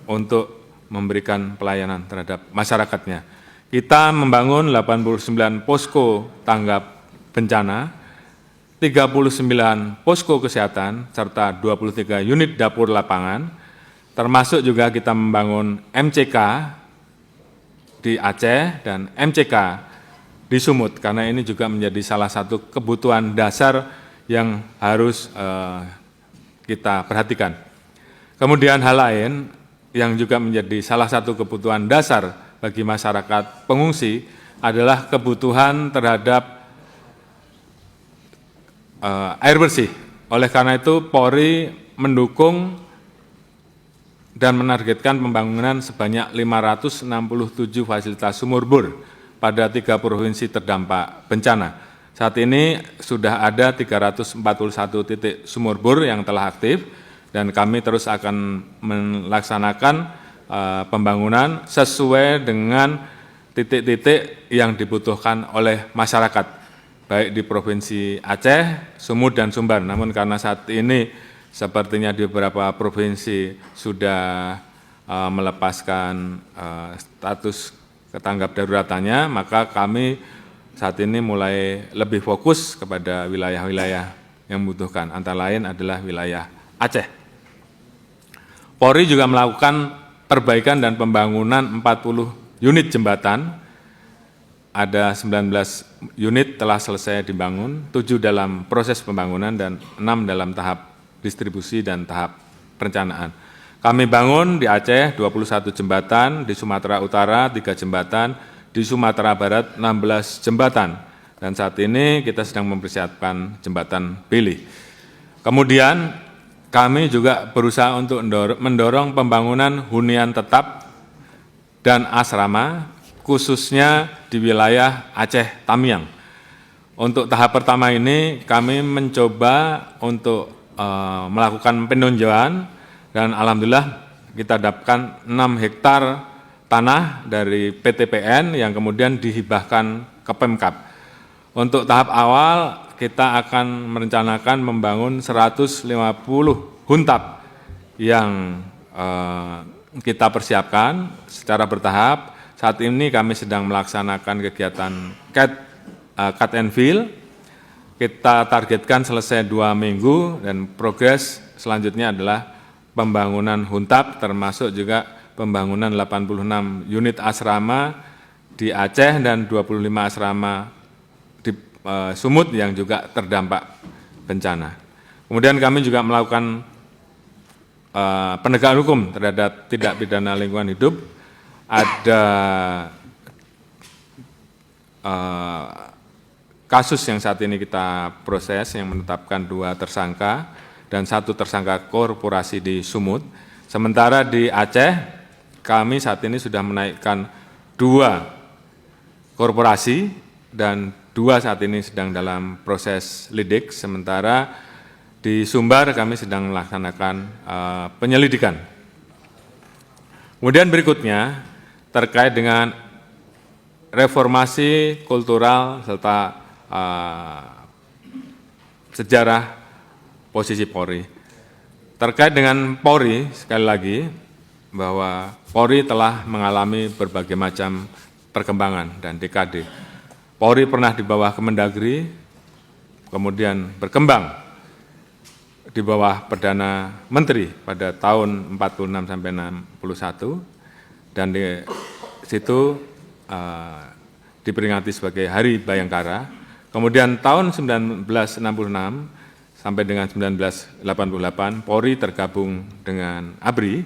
untuk memberikan pelayanan terhadap masyarakatnya. Kita membangun 89 posko tanggap bencana, 39 posko kesehatan, serta 23 unit dapur lapangan, termasuk juga kita membangun MCK di Aceh dan MCK di Sumut, karena ini juga menjadi salah satu kebutuhan dasar yang harus kita perhatikan. Kemudian hal lain yang juga menjadi salah satu kebutuhan dasar bagi masyarakat pengungsi adalah kebutuhan terhadap air bersih. Oleh karena itu Polri mendukung dan menargetkan pembangunan sebanyak 567 fasilitas sumur bor pada 3 provinsi terdampak bencana. Saat ini sudah ada 341 titik sumur bor yang telah aktif, dan kami terus akan melaksanakan pembangunan sesuai dengan titik-titik yang dibutuhkan oleh masyarakat, baik di Provinsi Aceh, Sumut, dan Sumbar. Namun karena saat ini sepertinya di beberapa provinsi sudah melepaskan status tanggap daruratannya, maka kami saat ini mulai lebih fokus kepada wilayah-wilayah yang membutuhkan, antara lain adalah wilayah Aceh. Polri juga melakukan perbaikan dan pembangunan 40 unit jembatan, ada 19 unit telah selesai dibangun, 7 dalam proses pembangunan, dan 6 dalam tahap distribusi dan tahap perencanaan. Kami bangun di Aceh 21 jembatan, di Sumatera Utara 3 jembatan, di Sumatera Barat 16 jembatan, dan saat ini kita sedang mempersiapkan jembatan Bili. Kemudian kami juga berusaha untuk mendorong pembangunan hunian tetap dan asrama, khususnya di wilayah Aceh Tamiang. Untuk tahap pertama ini kami mencoba untuk melakukan peninjauan, dan alhamdulillah kita dapatkan 6 hektar tanah dari PTPN yang kemudian dihibahkan ke Pemkab. Untuk tahap awal kita akan merencanakan membangun 150 huntap yang kita persiapkan secara bertahap. Saat ini kami sedang melaksanakan kegiatan cut and fill. Kita targetkan selesai 2 minggu, dan progres selanjutnya adalah pembangunan huntap, termasuk juga pembangunan 86 unit asrama di Aceh dan 25 asrama di Sumut yang juga terdampak bencana. Kemudian kami juga melakukan penegakan hukum terhadap tindak pidana lingkungan hidup. Ada kasus yang saat ini kita proses yang menetapkan 2 tersangka dan 1 tersangka korporasi di Sumut. Sementara di Aceh kami saat ini sudah menaikkan 2 korporasi dan 2 saat ini sedang dalam proses lidik. Sementara di Sumbar kami sedang melaksanakan penyelidikan. Kemudian berikutnya terkait dengan reformasi kultural serta sejarah posisi Polri. Terkait dengan Polri, sekali lagi, bahwa Polri telah mengalami berbagai macam perkembangan dan dekade. Polri pernah di bawah Kemendagri, kemudian berkembang di bawah Perdana Menteri pada tahun 46 sampai 61, dan di situ diperingati sebagai Hari Bayangkara. Kemudian tahun 1966 sampai dengan 1988, Polri tergabung dengan ABRI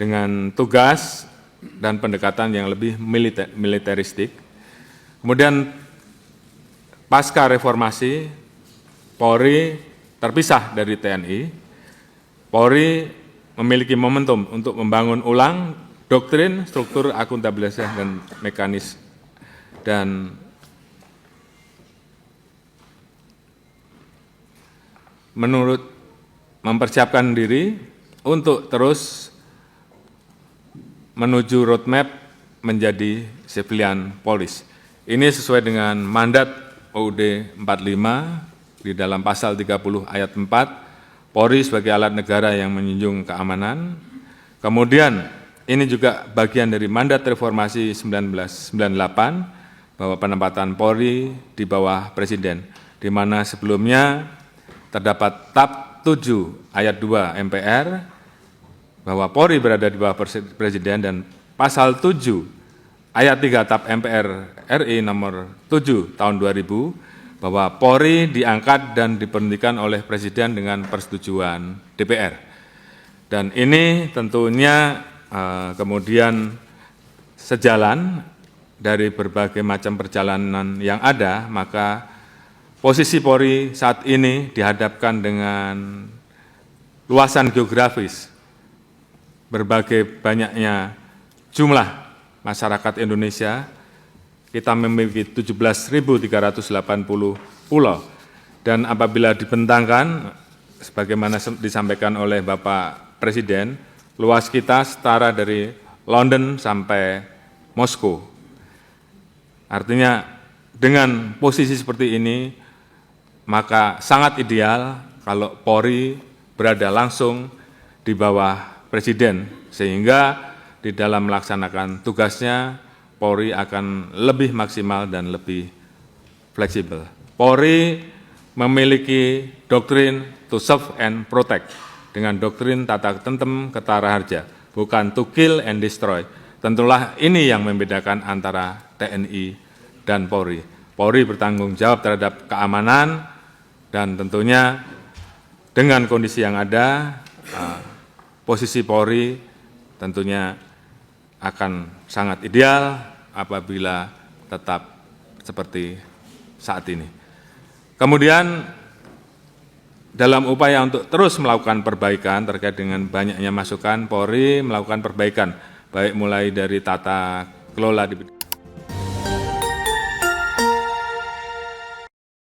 dengan tugas dan pendekatan yang lebih militeristik. Kemudian pasca reformasi, Polri terpisah dari TNI. Polri memiliki momentum untuk membangun ulang doktrin, struktur, akuntabilitas, dan mekanisme, dan menurut mempersiapkan diri untuk terus menuju roadmap menjadi civilian police. Ini sesuai dengan mandat UUD 45 di dalam pasal 30 ayat 4, Polri sebagai alat negara yang menjunjung keamanan, Kemudian ini juga bagian dari mandat reformasi 1998 bahwa penempatan Polri di bawah Presiden, di mana sebelumnya terdapat TAP 7 ayat 2 MPR bahwa Polri berada di bawah Presiden, dan pasal 7 ayat 3 TAP MPR RI nomor 7 tahun 2000 bahwa Polri diangkat dan diberhentikan oleh Presiden dengan persetujuan DPR. Dan ini tentunya kemudian sejalan dari berbagai macam perjalanan yang ada, maka posisi Polri saat ini dihadapkan dengan luasan geografis, berbagai banyaknya jumlah masyarakat Indonesia. Kita memiliki 17.380 pulau, dan apabila dibentangkan, sebagaimana disampaikan oleh Bapak Presiden, luas kita setara dari London sampai Moskow. Artinya dengan posisi seperti ini, maka sangat ideal kalau Polri berada langsung di bawah Presiden, sehingga di dalam melaksanakan tugasnya Polri akan lebih maksimal dan lebih fleksibel. Polri memiliki doktrin to serve and protect, dengan doktrin tata tertib ketara harja, bukan to kill and destroy. Tentulah ini yang membedakan antara TNI dan Polri. Polri bertanggung jawab terhadap keamanan, dan tentunya dengan kondisi yang ada, posisi Polri tentunya akan sangat ideal apabila tetap seperti saat ini. Kemudian dalam upaya untuk terus melakukan perbaikan terkait dengan banyaknya masukan, Polri melakukan perbaikan, baik mulai dari tata kelola di